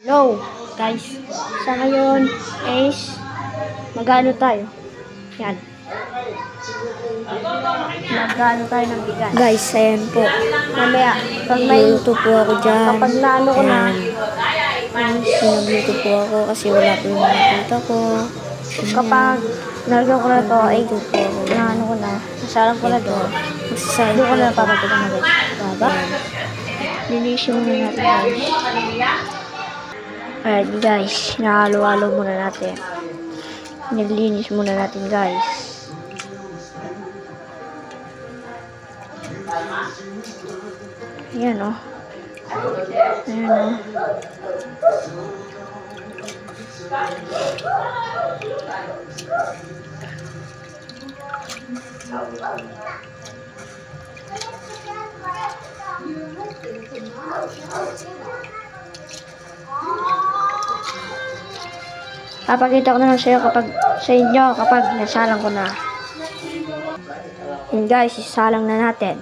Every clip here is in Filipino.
Hello guys, sa ngayon is magano tayo? Yan. Magano tayo ng bigas. Guys, ayan po. Mamaya, pag may Nagluto po ako dyan. kapag naano ko na, Nagluto po ako kasi wala po yung mga tita ko. kapag nalagyan ko na to, ay Nagluto po ako. naano ko na, nasalang ko na doon. Masasabi Doon ko ko na na po. papagod na guys. Baba. Linisyon muna natin guys. Alright guys, nahalo-halo muna natin. Nilinis muna natin guys. Ayan o. Ayan o. Papakita ko na lang sa inyo kapag nasalang ko na. Yan guys, isalang na natin.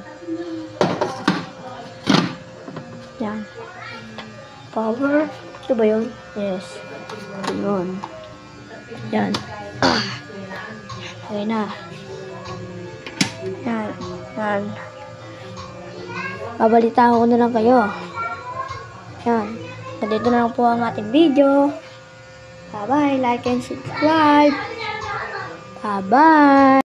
Yan. Power. Ito ba yun? Yes. Ito yun. Yan. Okay na. Yan. Yan. Babalitaan ko na lang kayo. Yan. Nandito na lang po ang ating video. Bye-bye. Like and subscribe. Bye-bye.